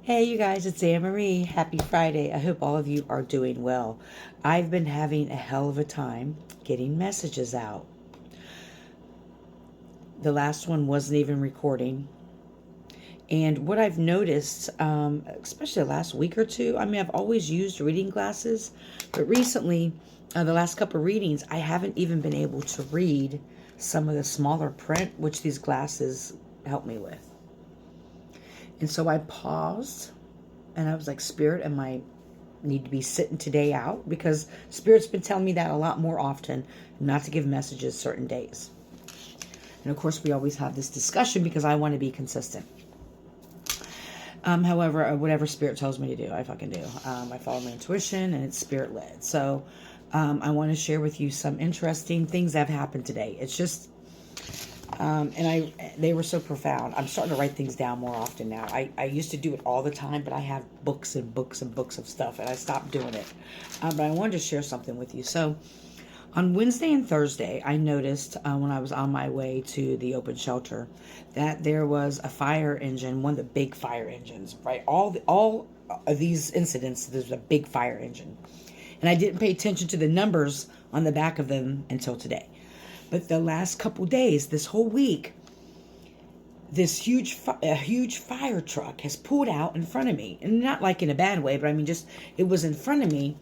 Hey, you guys, it's Anne Marie. Happy Friday. I hope all of you are doing well. I've been having a hell of a time getting messages out. The last one wasn't even recording. And what I've noticed, especially the last week or two, I mean, I've always used reading glasses, but recently, the last couple of readings, I haven't even been able to read some of the smaller print, which these glasses help me with. And so I paused and I was like, Spirit, am I need to be sitting today out? Because Spirit's been telling me that a lot more often, not to give messages certain days. And of course, we always have this discussion because I want to be consistent. However, whatever Spirit tells me to do, I fucking do. I follow my intuition and it's Spirit led. So I want to share with you some interesting things that have happened today. It's just they were so profound. I'm starting to write things down more often now. I used to do it all the time, but I have books and books and books of stuff, and I stopped doing it. But I wanted to share something with you. So on Wednesday and Thursday, I noticed when I was on my way to the open shelter that there was a fire engine, one of the big fire engines, right? All of these incidents, there's a big fire engine. And I didn't pay attention to the numbers on the back of them until today. But the last couple days, this whole week, this huge fire truck has pulled out in front of me. And not like in a bad way, but I mean just, it was in front of me.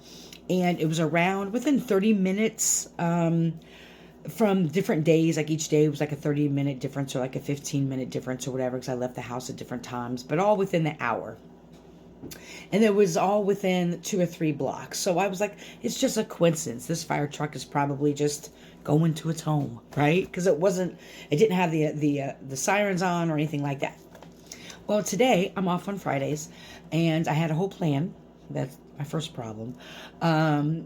And it was around within 30 minutes from different days. Like each day was like a 30-minute difference or like a 15-minute difference or whatever, because I left the house at different times. But all within the hour. And it was all within 2 or 3 blocks. So I was like, it's just a coincidence. This fire truck is probably just going to its home, right? Because it didn't have the sirens on or anything like that. Well, today I'm off on Fridays, and I had a whole plan. That's my first problem.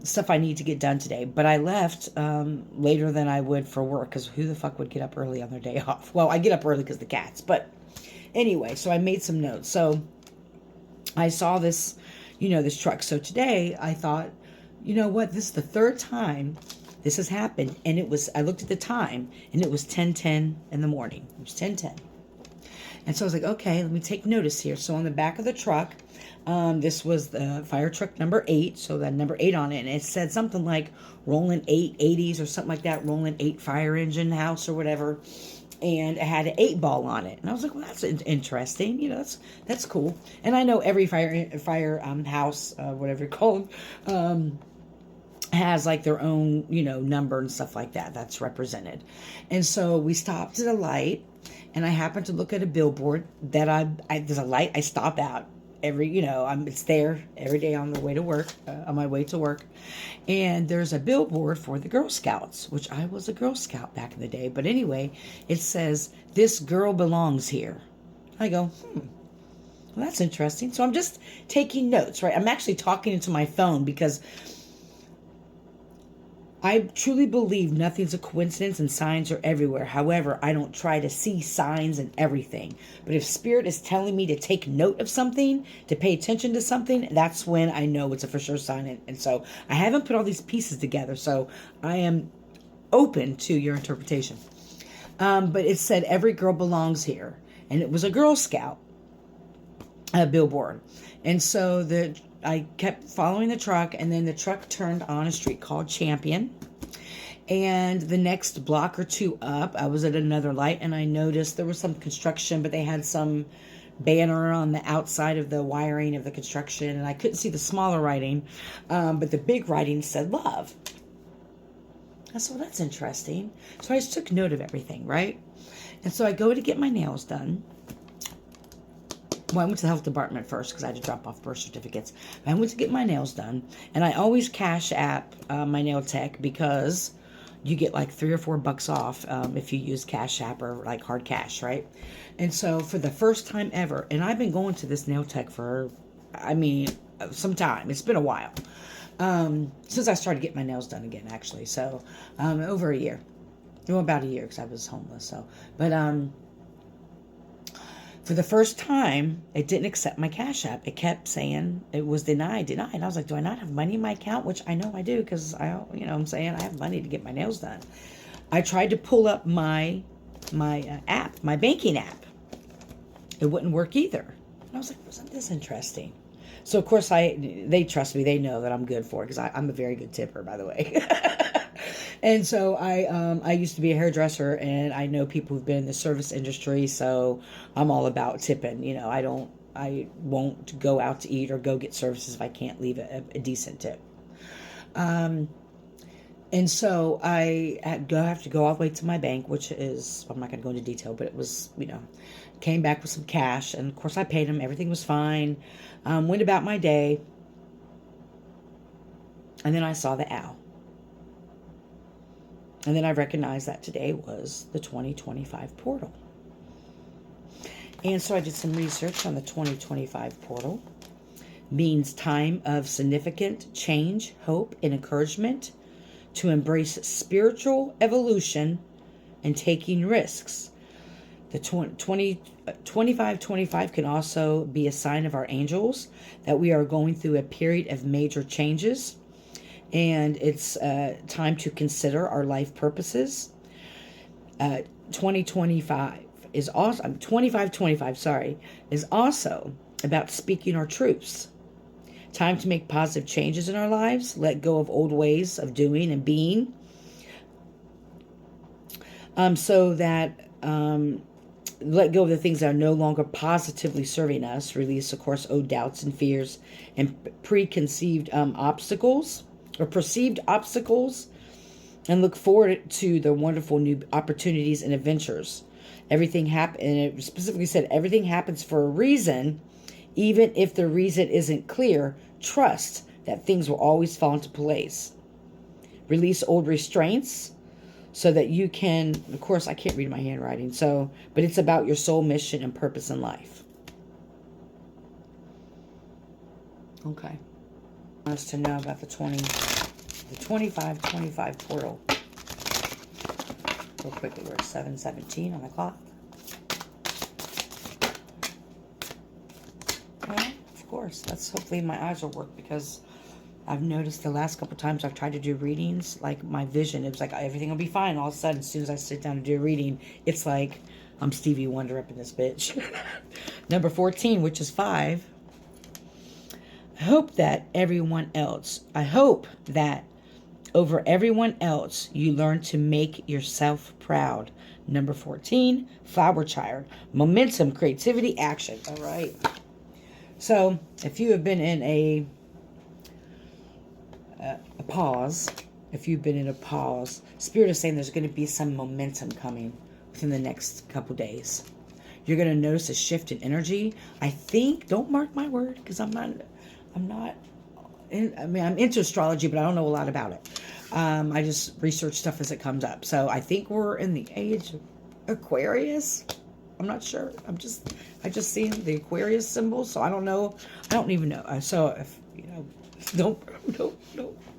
Stuff I need to get done today. But I left later than I would for work, because who the fuck would get up early on their day off? Well, I get up early because the cats. But anyway, so I made some notes. So I saw this, this truck. So today I thought, you know what? This is the third time this has happened. And I looked at the time and it was 10:10 in the morning. It was 10:10. And so I was like, okay, let me take notice here. So on the back of the truck, this was the fire truck number 8. So that number 8 on it. And it said something like rolling 880s or something like that. Rolling 8 fire engine house or whatever. And it had an 8 ball on it. And I was like, well, that's interesting. That's cool. And I know every fire house, whatever you call them, has like their own, number and stuff like that. That's represented. And so we stopped at a light, and I happened to look at a billboard that there's a light I stop out it's there every day on the way to work, on my way to work. And there's a billboard for the Girl Scouts, which I was a Girl Scout back in the day. But anyway, it says, "This girl belongs here." I go, well, that's interesting. So I'm just taking notes, right? I'm actually talking into my phone because I truly believe nothing's a coincidence and signs are everywhere. However, I don't try to see signs and everything. But if Spirit is telling me to take note of something, to pay attention to something, that's when I know it's a for sure sign. And so I haven't put all these pieces together. So I am open to your interpretation. But it said, "Every girl belongs here." And it was a Girl Scout billboard. And so I kept following the truck, and then the truck turned on a street called Champion. And the next block or two up, I was at another light, and I noticed there was some construction, but they had some banner on the outside of the wiring of the construction, and I couldn't see the smaller writing, but the big writing said "Love." I said, well, that's interesting. So I just took note of everything, right? And so I go to get my nails done. Well, I went to the health department first because I had to drop off birth certificates. I went to get my nails done, and I always Cash App my nail tech because you get like $3 or $4 off if you use Cash App or like hard cash, right? And so for the first time ever, and I've been going to this nail tech for, some time. It's been a while since I started getting my nails done again, actually. So over a year, about a year because I was homeless. So, but for the first time, it didn't accept my Cash App. It kept saying it was denied. And I was like, do I not have money in my account? Which I know I do because I'm saying I have money to get my nails done. I tried to pull up my app, my banking app. It wouldn't work either. And I was like, wasn't this interesting? So of course they trust me. They know that I'm good for it because I'm a very good tipper, by the way. And so I used to be a hairdresser, and I know people who've been in the service industry. So I'm all about tipping. You know, I won't go out to eat or go get services if I can't leave a decent tip. And so I have to go all the way to my bank, which is, I'm not going to go into detail, but it was, came back with some cash. And of course I paid him. Everything was fine. Went about my day. And then I saw the owl. And then I recognized that today was the 2025 portal. And so I did some research on the 2025 portal. Means time of significant change, hope, and encouragement to embrace spiritual evolution and taking risks. The 2525 can also be a sign of our angels that we are going through a period of major changes, and it's time to consider our life purposes. 2025 is also 2525, sorry, is also about speaking our truths. Time to make positive changes in our lives, let go of old ways of doing and being, so that let go of the things that are no longer positively serving us, release, of course, old doubts and fears and preconceived obstacles or perceived obstacles, and look forward to the wonderful new opportunities and adventures. Everything happens, and it specifically said everything happens for a reason. Even if the reason isn't clear, trust that things will always fall into place. Release old restraints so that you can, of course, I can't read my handwriting, but it's about your soul mission and purpose in life. Okay. I want us to know about the 2525 portal. Real quickly, we're at 7:17 on the clock. Well, of course, that's hopefully my eyes will work, because I've noticed the last couple times I've tried to do readings, like my vision, it was like everything will be fine. All of a sudden, as soon as I sit down to do a reading, it's like I'm Stevie Wonder up in this bitch. Number 14, which is 5. I hope that over everyone else, you learn to make yourself proud. Number 14, flower child, momentum, creativity, action. All right. So if you have been in a pause, Spirit is saying there's going to be some momentum coming within the next couple days. You're going to notice a shift in energy. I think, don't mark my word, because I'm into astrology, but I don't know a lot about it. I just research stuff as it comes up. So I think we're in the age of Aquarius. I'm not sure. I just see the Aquarius symbol, so I don't know. I don't even know. So if don't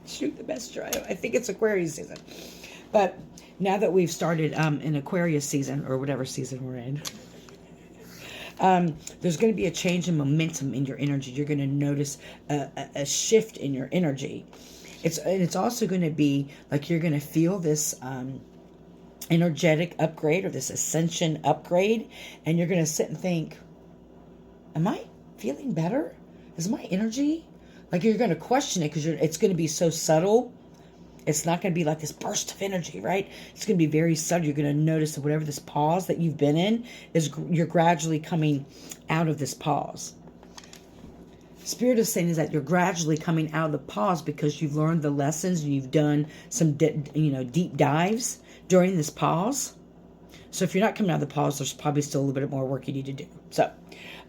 shoot the messenger. I think it's Aquarius season. But now that we've started in Aquarius season, or whatever season we're in, there's going to be a change in momentum in your energy. You're going to notice a shift in your energy. It's also going to be like you're going to feel this energetic upgrade, or this ascension upgrade, and you're going to sit and think, am I feeling better? Is my energy, like, you're going to question it, because it's going to be so subtle. It's not going to be like this burst of energy, right? It's going to be very subtle. You're going to notice that whatever this pause that you've been in you're gradually coming out of this pause. Spirit is saying is that you're gradually coming out of the pause because you've learned the lessons and you've done some deep dives during this pause. So if you're not coming out of the pause, there's probably still a little bit more work you need to do. So,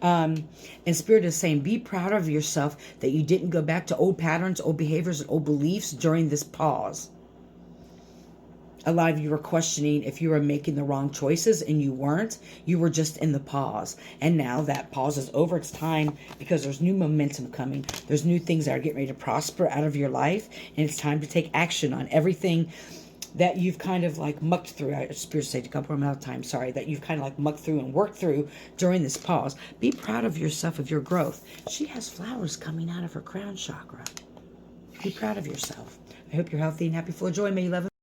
and Spirit is saying, be proud of yourself that you didn't go back to old patterns, old behaviors, and old beliefs during this pause. A lot of you were questioning if you were making the wrong choices, and you weren't. You were just in the pause. And now that pause is over. It's time, because there's new momentum coming. There's new things that are getting ready to prosper out of your life. And it's time to take action on everything that you've kind of like mucked through. Spirit said a couple of amount of time, sorry, that you've kind of like mucked through and worked through during this pause. Be proud of yourself, of your growth. She has flowers coming out of her crown chakra. Be proud of yourself. I hope you're healthy and happy, full of joy. May you love